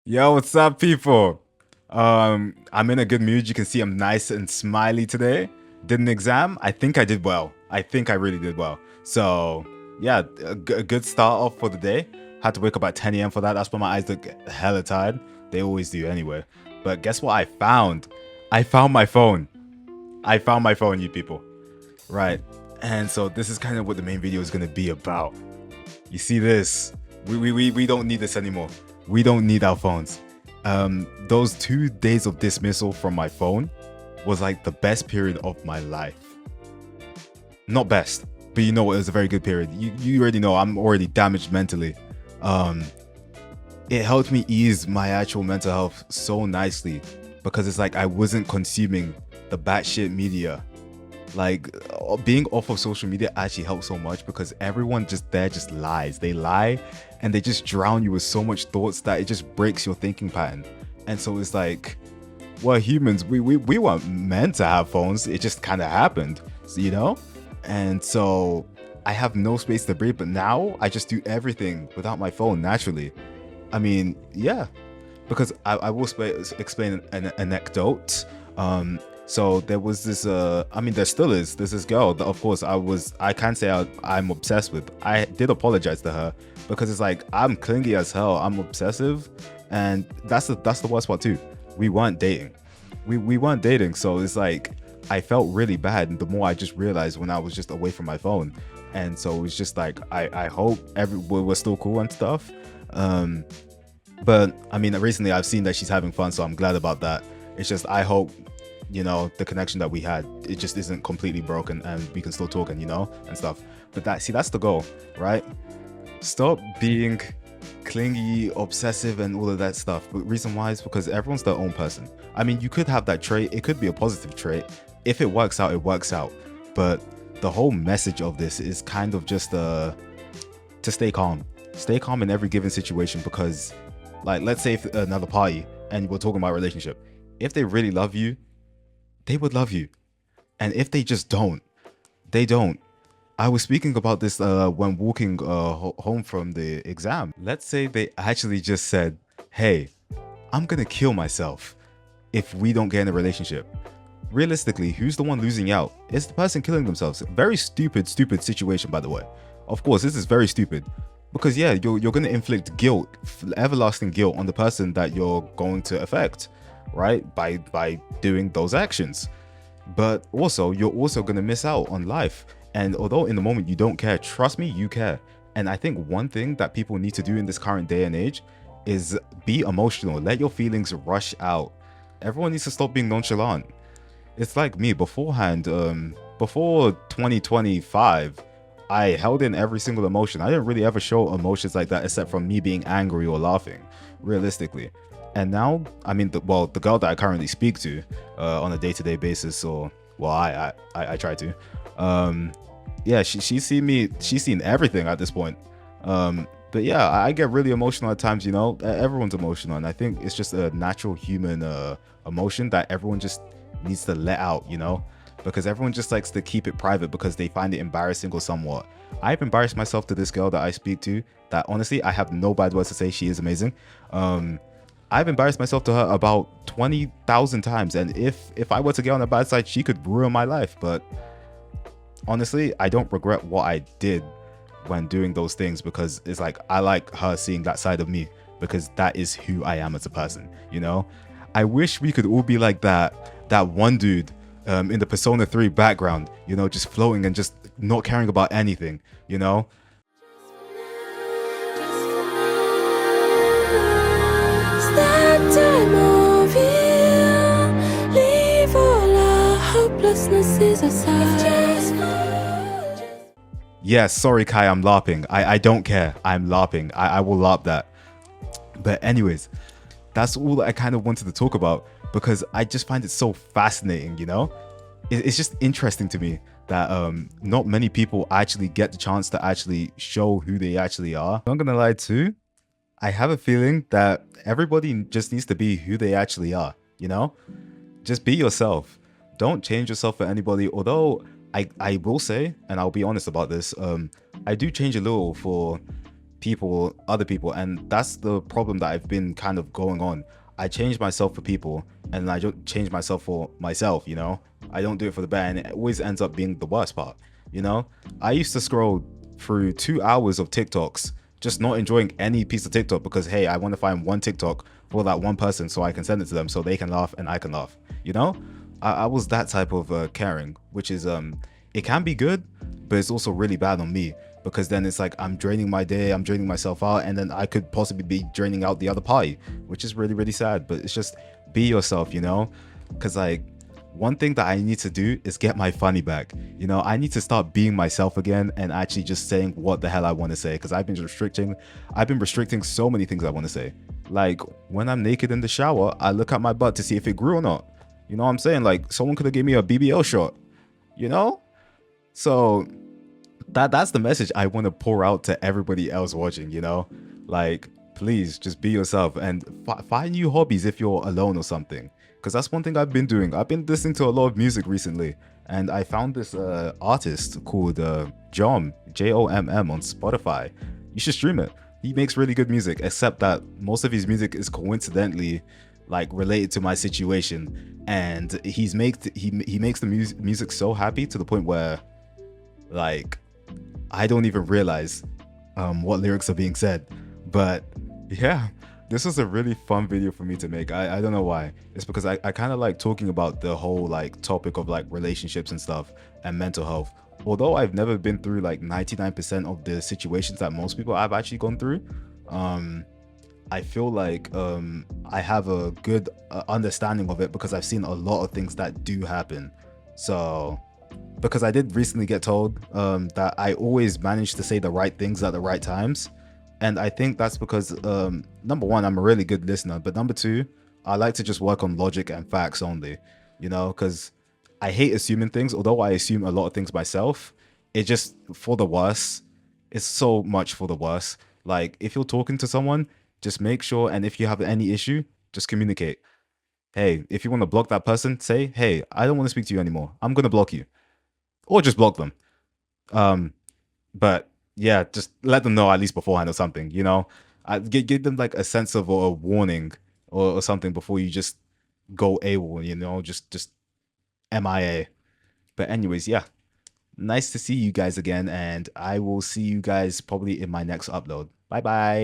Yo, what's up, people? I'm in a good mood. You can see I'm nice and smiley today. Did an exam. I think I did well. I think I really did well. So, yeah, a good start off for the day. Had to wake up at 10 a.m. for that. That's why my eyes look hella tired. They always do anyway. But guess what I found? I found my phone. I found my phone, you people. Right. And so this is kind of what the main video is going to be about. You see this? We don't need this anymore. We don't need our phones. Those 2 days of dismissal from my phone was like the best period of my life. Not best, but you know what? It was a very good period. You already know I'm already damaged mentally. Um, it helped me ease my actual mental health so nicely because it's like I wasn't consuming the batshit media. Like being off of social media actually helps so much because everyone just lies. They lie and they just drown you with so much thoughts that it just breaks your thinking pattern. And so it's like, well, humans, we weren't meant to have phones. It just kind of happened, you know? And so I have no space to breathe, but now I just do everything without my phone naturally. I mean, yeah, because I will explain an anecdote. So there was this, I mean, there still is. There's this girl that, of course, I can't say I'm obsessed with. I did apologize to her because it's like I'm clingy as hell. I'm obsessive, and that's the worst part too. We weren't dating. We weren't dating, so it's like I felt really bad. And the more I just realized when I was just away from my phone, and so it's just like I hope we're still cool and stuff. Um, but I mean, recently I've seen that she's having fun, so I'm glad about that. It's just I hope, the connection that we had, it just isn't completely broken and we can still talk and stuff. But that's the goal, right? Stop being clingy, obsessive, and all of that stuff. But reason why is because everyone's their own person. I mean, you could have that trait. It could be a positive trait. If it works out, it works out. But the whole message of this is kind of just to stay calm. Stay calm in every given situation because, like, let's say if another party and we're talking about relationship, if they really love you, they would love you. And if they just don't, they don't. I was speaking about this when walking home from the exam. Let's say they actually just said, hey, I'm gonna kill myself if we don't get in a relationship. Realistically, who's the one losing out? It's the person killing themselves. Very stupid situation, by the way. Of course, this is very stupid. Because yeah, you're gonna inflict guilt, everlasting guilt on the person that you're going to affect, right? By doing those actions. But also, you're also gonna miss out on life. And although in the moment you don't care, trust me, you care. And I think one thing that people need to do in this current day and age is be emotional. Let your feelings rush out. Everyone needs to stop being nonchalant. It's like me beforehand, before 2025, I held in every single emotion. I didn't really ever show emotions like that except from me being angry or laughing, realistically. And now, I mean, the girl that I currently speak to on a day-to-day basis, or well, I try to, yeah, she's seen everything at this point. But yeah, I get really emotional at times. Everyone's emotional, and I think it's just a natural human emotion that everyone just needs to let out. Because everyone just likes to keep it private because they find it embarrassing or somewhat. I've embarrassed myself to this girl that I speak to. That honestly, I have no bad words to say. She is amazing. I've embarrassed myself to her about 20,000 times, and if I were to get on the bad side, she could ruin my life. But honestly, I don't regret what I did when doing those things because it's like I like her seeing that side of me because that is who I am as a person. I wish we could all be like that one dude in the Persona 3 background, just floating and just not caring about anything. It's that time of year. Leave all our hopelessnesses aside. Yeah, sorry Kai, I'm LARPing. I don't care. I'm LARPing. I will LARP that. But anyways, that's all that I kind of wanted to talk about because I just find it so fascinating. It's just interesting to me that not many people actually get the chance to actually show who they actually are. I'm not gonna lie too, I have a feeling that everybody just needs to be who they actually are. Just be yourself. Don't change yourself for anybody. Although I will say, and I'll be honest about this, I do change a little for people, other people, and that's the problem that I've been kind of going on. I change myself for people, and I don't change myself for myself. I don't do it for the better, and it always ends up being the worst part. I used to scroll through 2 hours of TikToks, just not enjoying any piece of TikTok because hey, I want to find one TikTok for that one person so I can send it to them so they can laugh and I can laugh. I was that type of caring, which is it can be good, but it's also really bad on me because then it's like I'm draining my day, I'm draining myself out, and then I could possibly be draining out the other party, which is really, really sad. But it's just be yourself, because like one thing that I need to do is get my funny back. I need to start being myself again and actually just saying what the hell I want to say because I've been restricting so many things I want to say. Like when I'm naked in the shower, I look at my butt to see if it grew or not. You know what I'm saying? Like someone could have gave me a BBL shot, you know? So that's the message I want to pour out to everybody else watching, Like please just be yourself and find new hobbies if you're alone or something. Because that's one thing I've been doing. I've been listening to a lot of music recently, and I found this artist called Jomm, Jomm on Spotify. You should stream it. He makes really good music, except that most of his music is coincidentally like related to my situation, and he makes the music so happy to the point where like I don't even realize what lyrics are being said. But yeah, this was a really fun video for me to make. I don't know why. It's because I kind of like talking about the whole like topic of like relationships and stuff and mental health. Although I've never been through like 99% of the situations that most people have actually gone through, I feel like I have a good understanding of it because I've seen a lot of things that do happen. So because I did recently get told that I always manage to say the right things at the right times. And I think that's because number one, I'm a really good listener, but number two, I like to just work on logic and facts only, because I hate assuming things. Although I assume a lot of things myself, it just for the worse. It's so much for the worse. Like if you're talking to someone, just make sure, and if you have any issue, just communicate. Hey, if you want to block that person, say, hey, I don't want to speak to you anymore. I'm gonna block you, or just block them. Um, but yeah, just let them know at least beforehand or something. Give them like a sense of a warning or something before you just go AWOL. Just MIA. But anyways, yeah, nice to see you guys again, and I will see you guys probably in my next upload. Bye bye.